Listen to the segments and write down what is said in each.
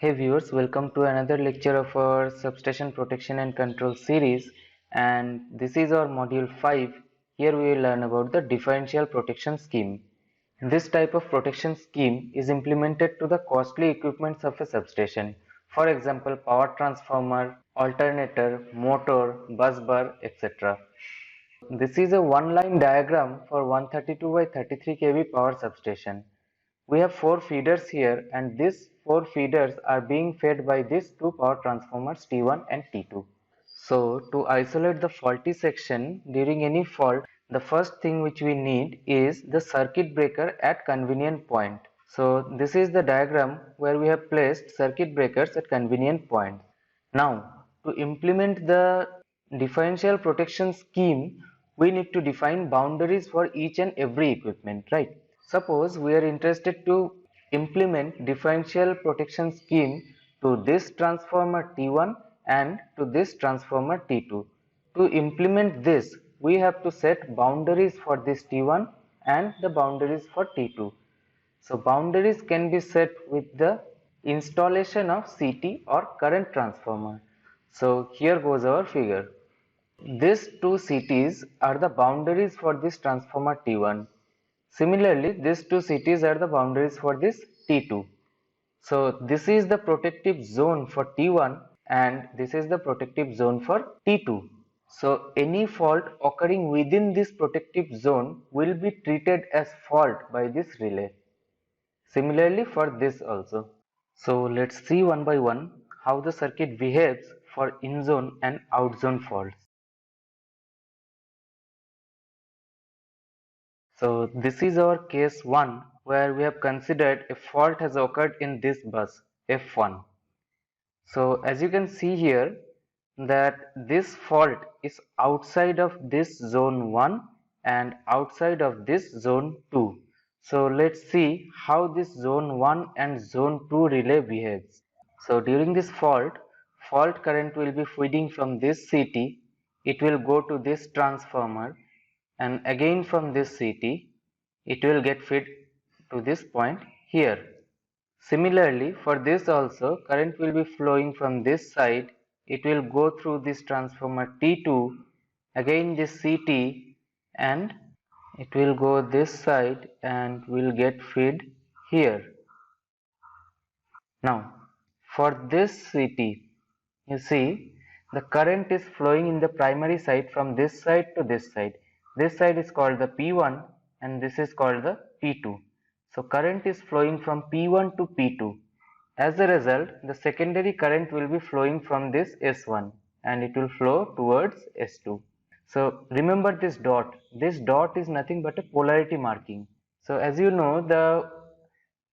Hey viewers, welcome to another lecture of our substation protection and control series, and this is our module 5. Here we will learn about the differential protection scheme. This type of protection scheme is implemented to the costly equipments of a substation. For example, power transformer, alternator, motor, bus bar, etc. This is a one-line diagram for 132 by 33 kV power substation. We have 4 feeders here, and these 4 feeders are being fed by these 2 power transformers T1 and T2. So to isolate the faulty section during any fault, the first thing which we need is the circuit breaker at convenient point. So this is the diagram where we have placed circuit breakers at convenient points. Now to implement the differential protection scheme, we need to define boundaries for each and every equipment, right? Suppose we are interested to implement differential protection scheme to this transformer T1 and to this transformer T2. To implement this, we have to set boundaries for this T1 and the boundaries for T2. So boundaries can be set with the installation of CT or current transformer. So here goes our figure. These two CTs are the boundaries for this transformer T1. Similarly, these two CTs are the boundaries for this T2. So this is the protective zone for T1 and this is the protective zone for T2. So any fault occurring within this protective zone will be treated as fault by this relay. Similarly for this also. So let's see one by one how the circuit behaves for in-zone and out-zone faults. So this is our case 1 where we have considered a fault has occurred in this bus F1. So as you can see here that this fault is outside of this zone 1 and outside of this zone 2. So let's see how this zone 1 and zone 2 relay behaves. So during this fault current will be feeding from this CT, it will go to this transformer, and again from this CT it will get fed to this point here. Similarly, for this also, current will be flowing from this side. It will go through this transformer T2, again this CT, and it will go this side and will get fed here. Now, for this CT, you see the current is flowing in the primary side from this side to this side. This side is called the P1 and this is called the P2. So current is flowing from P1 to P2. As a result, the secondary current will be flowing from this S1 and it will flow towards S2. So remember this dot. This dot is nothing but a polarity marking. So as you know, the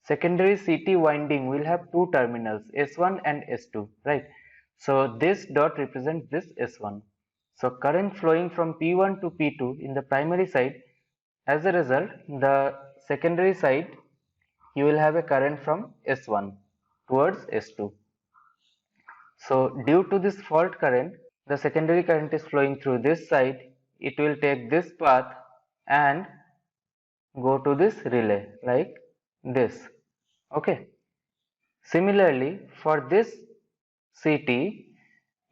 secondary CT winding will have two terminals, S1 and S2, right? So this dot represents this S1. So current flowing from P1 to P2 in the primary side. As a result, the secondary side you will have a current from S1 towards S2. So due to this fault current, the secondary current is flowing through this side. It will take this path and go to this relay like this. Okay. Similarly, for this CT,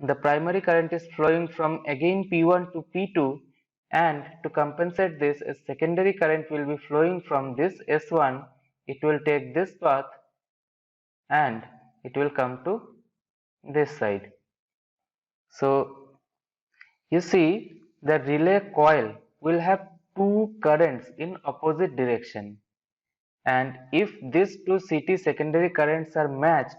the primary current is flowing from again P1 to P2, and to compensate this, a secondary current will be flowing from this S1. It will take this path and it will come to this side. So you see the relay coil will have two currents in opposite direction, and if these two CT secondary currents are matched,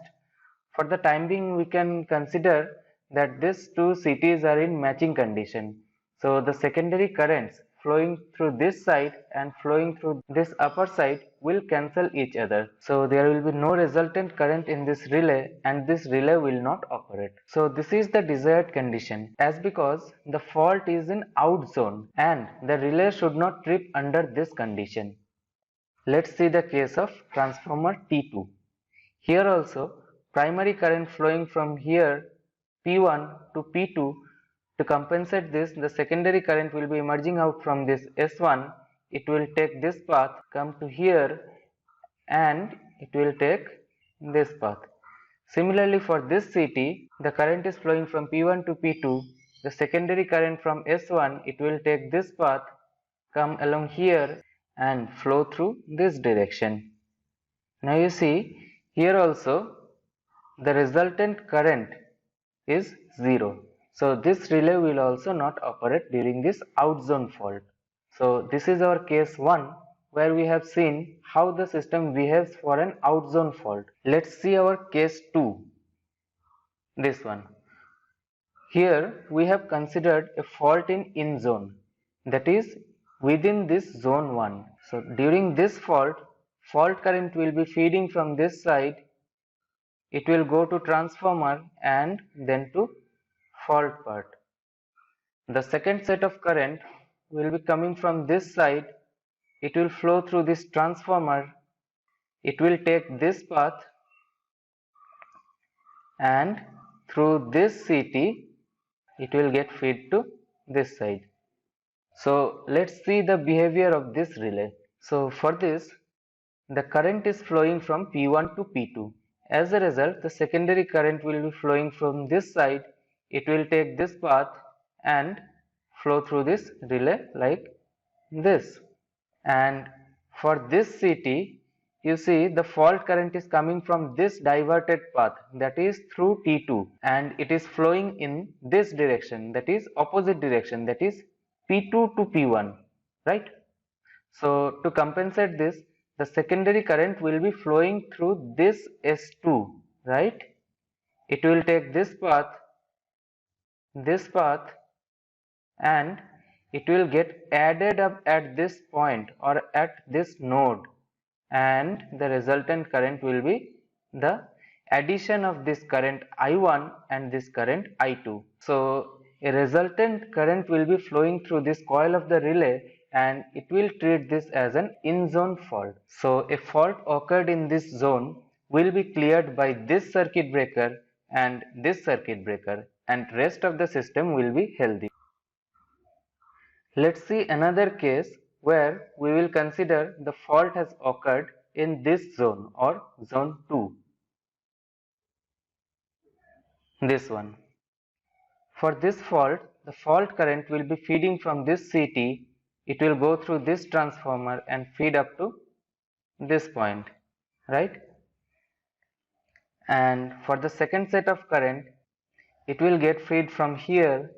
for the time being we can consider that these two CTs are in matching condition. So the secondary currents flowing through this side and flowing through this upper side will cancel each other. So there will be no resultant current in this relay and this relay will not operate. So this is the desired condition, as because the fault is in out zone and the relay should not trip under this condition. Let's see the case of transformer T2. Here also primary current flowing from here P1 to P2. To compensate this, the secondary current will be emerging out from this S1. It will take this path, come to here, and it will take this path. Similarly, for this CT, the current is flowing from P1 to P2. The secondary current from S1, it will take this path, come along here and flow through this direction. Now you see, here also the resultant current is 0. So this relay will also not operate during this outzone fault. So this is our case 1, where we have seen how the system behaves for an outzone fault. Let's see our case 2, this one. Here we have considered a fault in zone, that is within this zone 1. So during this fault current will be feeding from this side, it will go to transformer and then to fault part. The second set of current will be coming from this side, it will flow through this transformer, it will take this path and through this CT it will get fed to this side. So let's see the behavior of this relay. So for this, the current is flowing from P1 to P2. As a result, the secondary current will be flowing from this side, it will take this path and flow through this relay like this. And for this CT, you see the fault current is coming from this diverted path, that is through T2, and it is flowing in this direction, that is opposite direction, that is P2 to P1, right? So to compensate this, the secondary current will be flowing through this S2, right? It will take this path, and it will get added up at this point or at this node, and the resultant current will be the addition of this current I1 and this current I2. So a resultant current will be flowing through this coil of the relay, and it will treat this as an in-zone fault. So a fault occurred in this zone will be cleared by this circuit breaker and this circuit breaker, and rest of the system will be healthy. Let's see another case where we will consider the fault has occurred in this zone or zone 2, this one. For this fault, the fault current will be feeding from this CT, it will go through this transformer and feed up to this point, right? And for the second set of current, it will get fed from here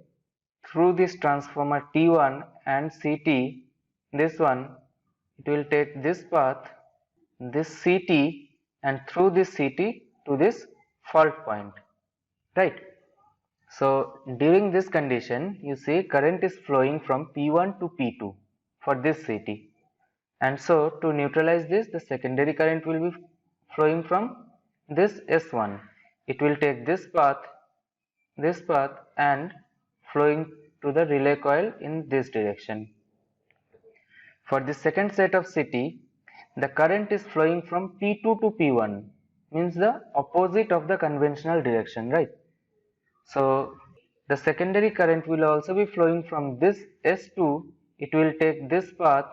through this transformer T1 and CT, this one, it will take this path, this CT, and through this CT to this fault point, right? So during this condition, you see current is flowing from P1 to P2 for this CT, and so to neutralize this, the secondary current will be flowing from this S1, it will take this path and flowing to the relay coil in this direction. For the second set of CT, the current is flowing from P2 to P1, means the opposite of the conventional direction, right? So the secondary current will also be flowing from this S2, it will take this path,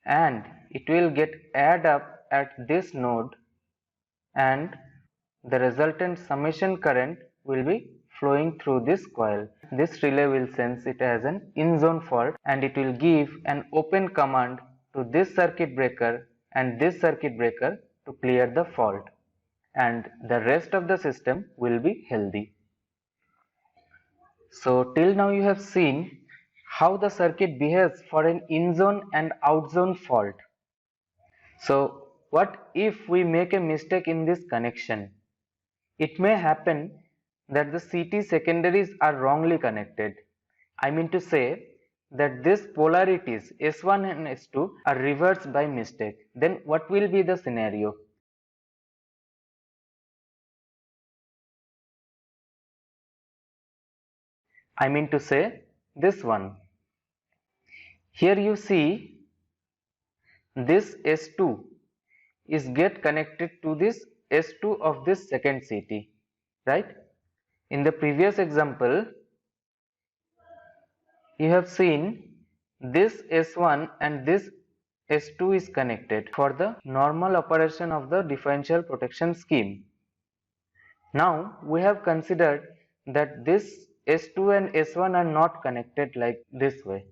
and it will get add up at this node, and the resultant summation current will be flowing through this coil. This relay will sense it as an in-zone fault, and it will give an open command to this circuit breaker and this circuit breaker to clear the fault, and the rest of the system will be healthy. So till now you have seen how the circuit behaves for an in-zone and out-zone fault. So what if we make a mistake in this connection? It may happen that the CT secondaries are wrongly connected. I mean to say that these polarities S1 and S2 are reversed by mistake. Then what will be the scenario? I mean to say this one. Here you see this S2 is get connected to this S2 of this second CT, right? In the previous example, you have seen this S1 and this S2 is connected for the normal operation of the differential protection scheme. Now we have considered that this S2 and S1 are not connected like this way.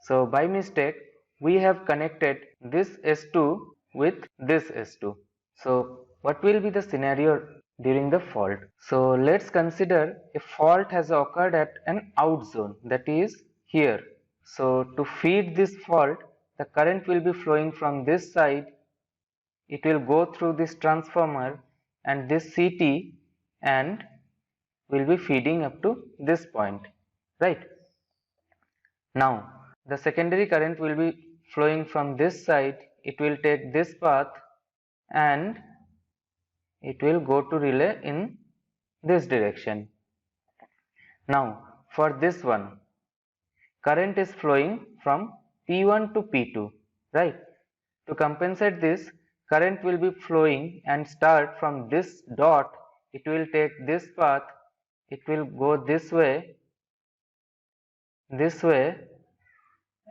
So by mistake we have connected this S2 with this S2. So what will be the scenario during the fault? So let's consider a fault has occurred at an out zone, that is here. So to feed this fault, the current will be flowing from this side. It will go through this transformer and this CT and will be feeding up to this point, right? Now the secondary current will be flowing from this side. It will take this path and it will go to relay in this direction. Now for this one, current is flowing from P1 to P2, right? To compensate this, current will be flowing and start from this dot. It will take this path, it will go this way,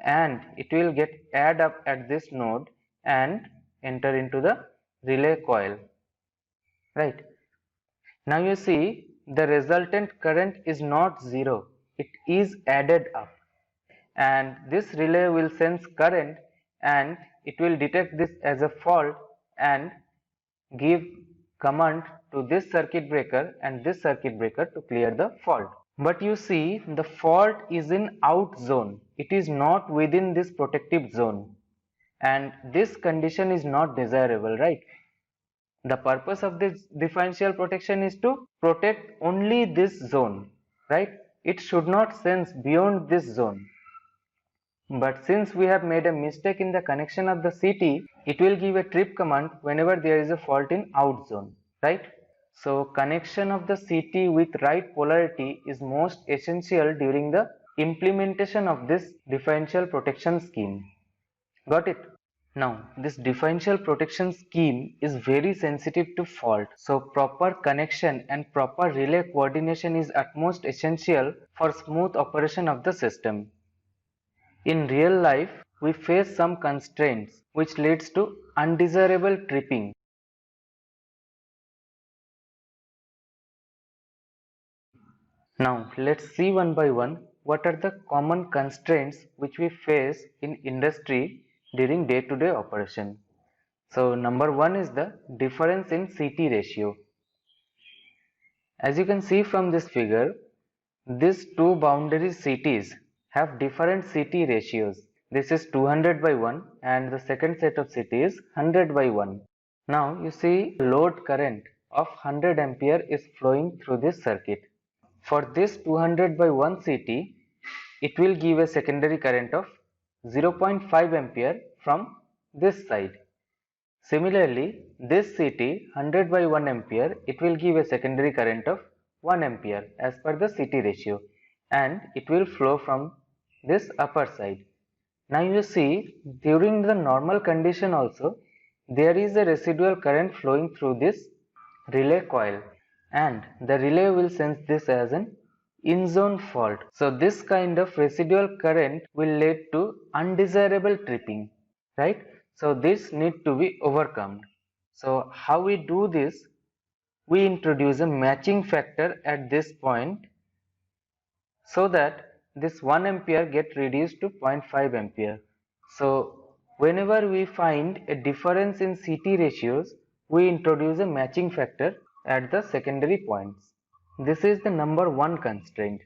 and it will get add up at this node and enter into the relay coil, right? Now you see the resultant current is not zero, it is added up, and this relay will sense current and it will detect this as a fault and give command to this circuit breaker and this circuit breaker to clear the fault. But you see the fault is in out zone, it is not within this protective zone, and this condition is not desirable, right? The purpose of this differential protection is to protect only this zone, right? It should not sense beyond this zone. But since we have made a mistake in the connection of the CT, it will give a trip command whenever there is a fault in out zone, right? So connection of the CT with right polarity is most essential during the implementation of this differential protection scheme. Got it? Now, this differential protection scheme is very sensitive to fault, so proper connection and proper relay coordination is utmost essential for smooth operation of the system. In real life, we face some constraints which leads to undesirable tripping. Now, let's see one by one what are the common constraints which we face in industry during day-to-day operation. So number one is the difference in CT ratio. As you can see from this figure, these two boundary CTs have different CT ratios. This is 200 by 1 and the second set of CT is 100 by 1. Now you see load current of 100 ampere is flowing through this circuit. For this 200 by 1 CT, it will give a secondary current of 0.5 ampere from this side. Similarly, this CT 100 by 1 ampere, it will give a secondary current of 1 ampere as per the CT ratio, and it will flow from this upper side. Now you see during the normal condition also there is a residual current flowing through this relay coil, and the relay will sense this as an in-zone fault. So this kind of residual current will lead to undesirable tripping, right? So this need to be overcome. So how we do this? We introduce a matching factor at this point so that this 1 ampere get reduced to 0.5 ampere. So whenever we find a difference in CT ratios, we introduce a matching factor at the secondary points. This is the number one constraint.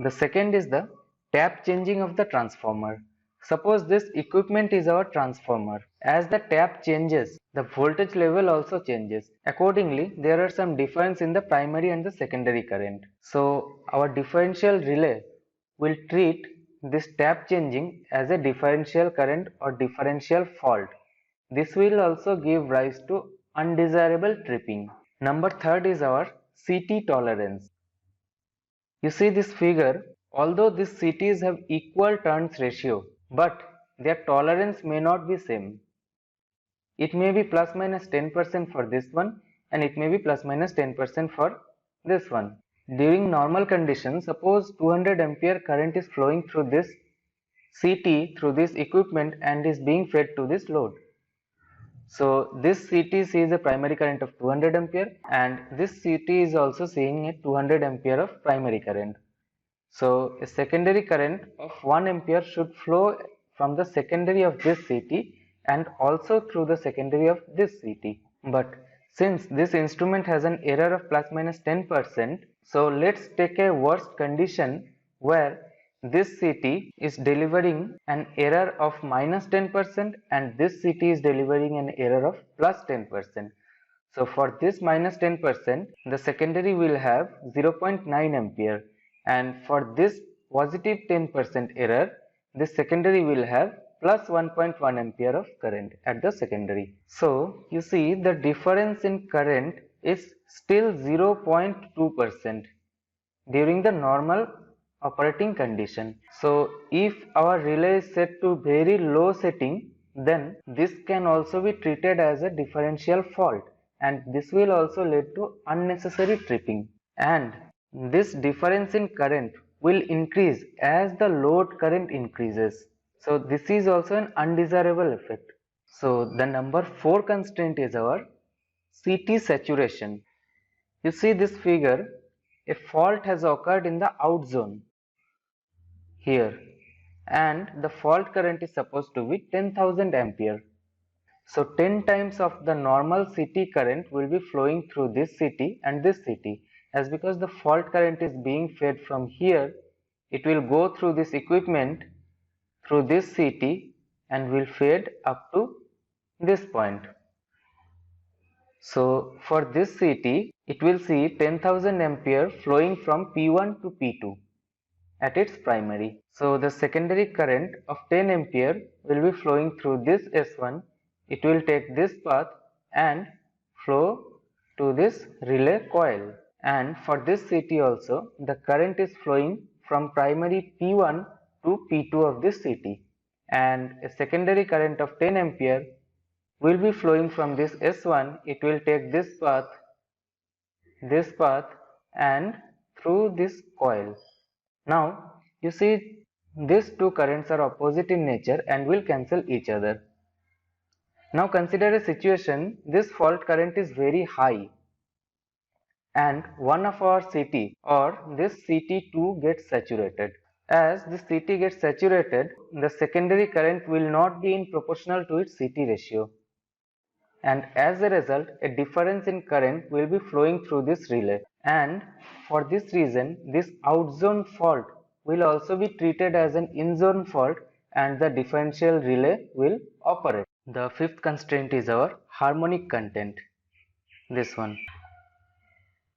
The second is the tap changing of the transformer. Suppose this equipment is our transformer. As the tap changes, the voltage level also changes. Accordingly, there are some difference in the primary and the secondary current. So our differential relay will treat this tap changing as a differential current or differential fault. This will also give rise to undesirable tripping. Number third is our CT tolerance. You see this figure, although these CTs have equal turns ratio, but their tolerance may not be same. It may be plus minus 10% for this one and it may be plus minus 10% for this one. During normal conditions, suppose 200 ampere current is flowing through this CT through this equipment and is being fed to this load. So this CT sees a primary current of 200 ampere and this CT is also seeing a 200 ampere of primary current. So a secondary current of 1 ampere should flow from the secondary of this CT and also through the secondary of this CT. But since this instrument has an error of plus minus 10%, so let's take a worst condition where this CT is delivering an error of minus 10% and this CT is delivering an error of plus 10%. So for this minus 10%, the secondary will have 0.9 ampere and for this positive 10% error, this secondary will have plus 1.1 ampere of current at the secondary. So you see the difference in current is still 0.2% during the normal operating condition. So if our relay is set to very low setting, then this can also be treated as a differential fault and this will also lead to unnecessary tripping. And this difference in current will increase as the load current increases. So this is also an undesirable effect. So the number 4 constraint is our CT saturation. You see this figure, a fault has occurred in the out zone here and the fault current is supposed to be 10,000 ampere. So 10 times of the normal CT current will be flowing through this CT and this CT. As because the fault current is being fed from here, it will go through this equipment through this CT and will fade up to this point. So for this CT, it will see 10,000 ampere flowing from P1 to P2 at its primary. So the secondary current of 10 ampere will be flowing through this S1. It will take this path and flow to this relay coil. And for this CT also, the current is flowing from primary P1 to P2 of this CT. And a secondary current of 10 ampere will be flowing from this S1. It will take this path and through this coil. Now you see these two currents are opposite in nature and will cancel each other. Now consider a situation, this fault current is very high and one of our CT or this CT2 gets saturated. As the CT gets saturated, the secondary current will not be in proportional to its CT ratio. And as a result, a difference in current will be flowing through this relay. And for this reason, this outzone fault will also be treated as an in-zone fault and the differential relay will operate. The fifth constraint is our harmonic content, this one.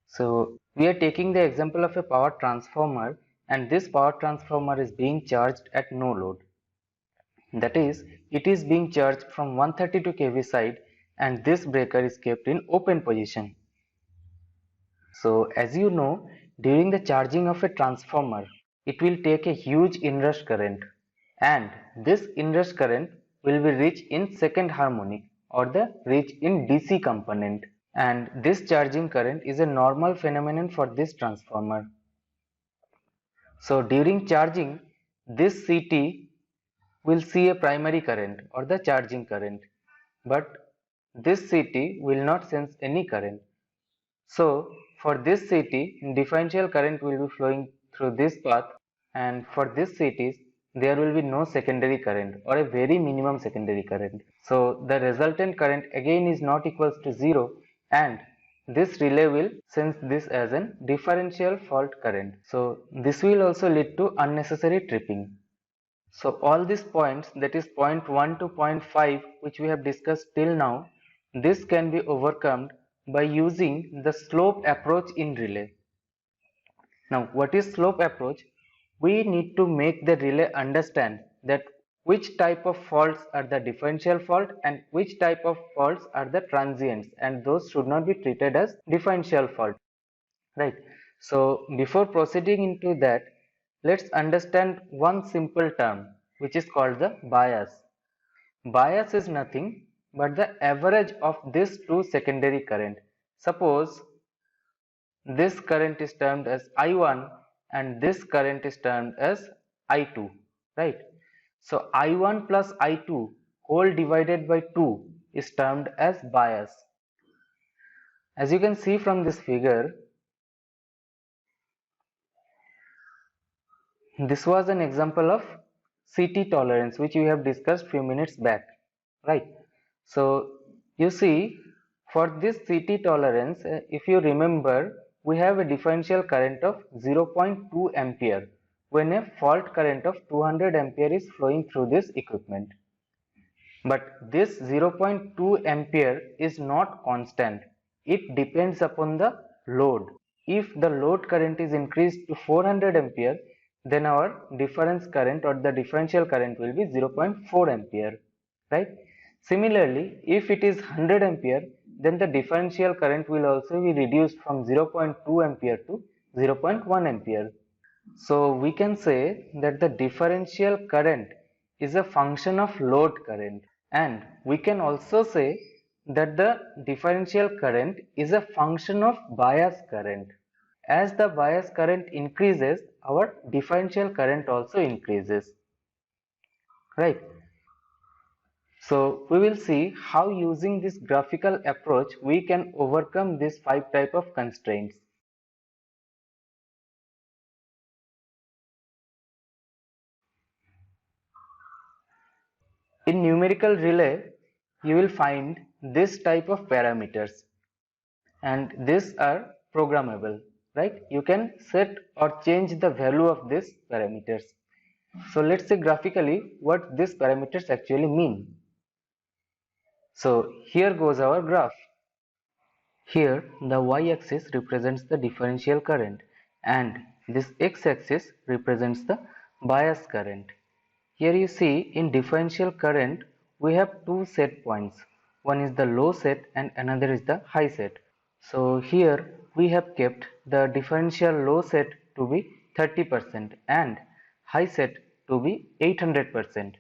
So we are taking the example of a power transformer and this power transformer is being charged at no load. That is, it is being charged from 132 kV side and this breaker is kept in open position. So as you know, during the charging of a transformer, it will take a huge inrush current and this inrush current will be reached in second harmonic or the reach in DC component, and this charging current is a normal phenomenon for this transformer. So during charging, this CT will see a primary current or the charging current, but this CT will not sense any current. So for this CT, differential current will be flowing through this path, and for this CTs there will be no secondary current or a very minimum secondary current. So the resultant current again is not equals to 0 and this relay will sense this as a differential fault current. So this will also lead to unnecessary tripping. So all these points, that is point 1 to point 5 which we have discussed till now, this can be overcome by using the slope approach in relay. Now what is slope approach? We need to make the relay understand that which type of faults are the differential fault and which type of faults are the transients, and those should not be treated as differential fault, right? So before proceeding into that, let's understand one simple term which is called the bias. Bias is nothing but the average of these two secondary current. Suppose this current is termed as I1 and this current is termed as I2, right? So I1 plus I2 whole divided by 2 is termed as bias. As you can see from this figure, this was an example of CT tolerance which we have discussed few minutes back, right? So you see, for this CT tolerance, if you remember, we have a differential current of 0.2 ampere when a fault current of 200 ampere is flowing through this equipment. But this 0.2 ampere is not constant. It depends upon the load. If the load current is increased to 400 ampere, then our difference current or the differential current will be 0.4 ampere, right? Similarly, if it is 100 ampere, then the differential current will also be reduced from 0.2 ampere to 0.1 ampere. So we can say that the differential current is a function of load current, and we can also say that the differential current is a function of bias current. As the bias current increases, our differential current also increases, right? So we will see how using this graphical approach we can overcome these 5 types of constraints. In numerical relay, you will find this type of parameters, and these are programmable, right? You can set or change the value of these parameters. So let's see graphically what these parameters actually mean. So here goes our graph. Here the y-axis represents the differential current and this x-axis represents the bias current. Here you see in differential current we have two set points. One is the low set and another is the high set. So here we have kept the differential low set to be 30% and high set to be 800%.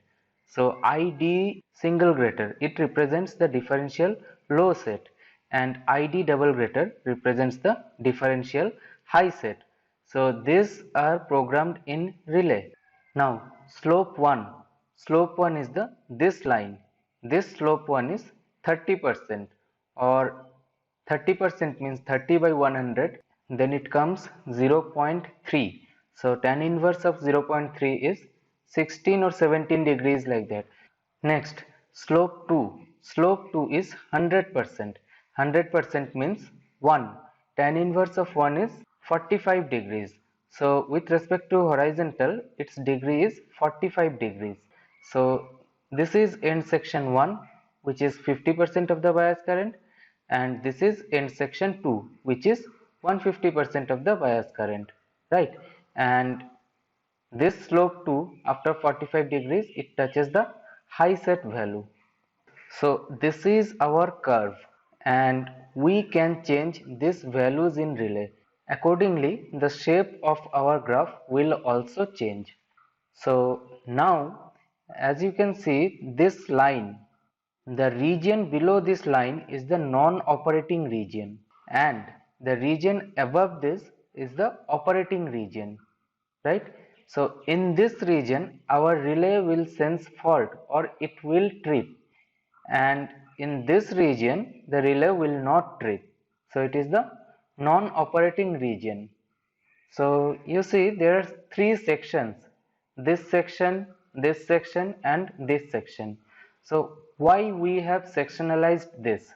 So ID single greater, it represents the differential low set, and ID double greater represents the differential high set. So these are programmed in relay. Now slope 1. Slope 1 is this line. This slope 1 is 30%, or 30% means 30 by 100, then it comes 0.3. So tan inverse of 0.3 is 16 or 17 degrees, like that. Next, slope 2. Slope 2 is 100%. 100% means 1. Tan inverse of 1 is 45 degrees. So with respect to horizontal, its degree is 45 degrees. So this is end section 1, which is 50% of the bias current, and this is end section 2, which is 150% of the bias current, right? And this slope 2, after 45 degrees, it touches the high set value. So this is our curve, and we can change these values in relay. Accordingly, the shape of our graph will also change. So now, as you can see, this line, the region below this line is the non-operating region, and the region above this is the operating region, right? So in this region, our relay will sense fault or it will trip, and in this region the relay will not trip. So it is the non-operating region. So you see there are three sections, this section and this section. So why we have sectionalized this?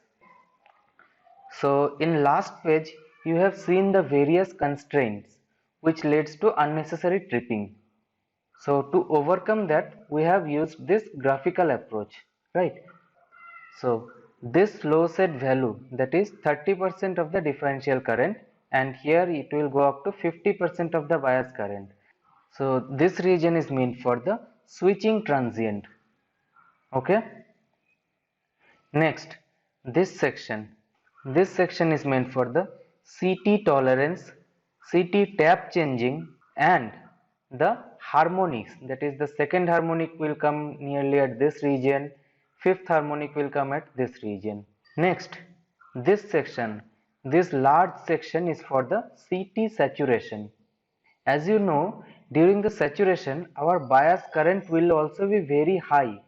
So in last page you have seen the various constraints which leads to unnecessary tripping. So to overcome that we have used this graphical approach, right? So this low set value, that is 30% of the differential current, and here it will go up to 50% of the bias current. So this region is meant for the switching transient. Okay. Next, this section. This section is meant for the CT tolerance, CT tap changing, and the harmonics. That is, the second harmonic will come nearly at this region, fifth harmonic will come at this region. Next, this section, this large section is for the CT saturation. As you know, During the saturation, our bias current will also be very high,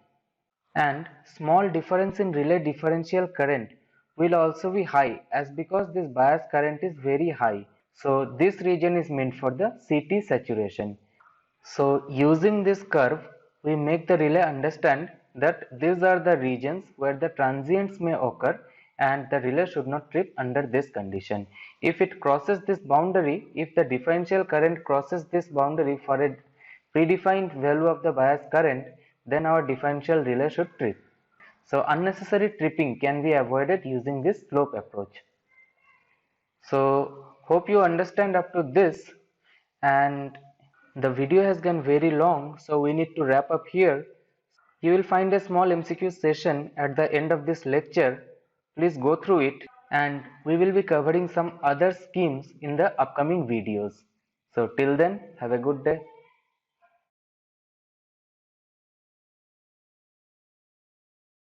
and small difference in relay differential current will also be high, as because this bias current is very high. So this region is meant for the CT saturation. So using this curve, we make the relay understand that these are the regions where the transients may occur and the relay should not trip under this condition. If it crosses this boundary, if the differential current crosses this boundary for a predefined value of the bias current, then our differential relay should trip. So unnecessary tripping can be avoided using this slope approach. So hope you understand up to this, and the video has gone very long, so we need to wrap up here. You will find a small MCQ session at the end of this lecture. Please go through it, and we will be covering some other schemes in the upcoming videos. So till then, have a good day.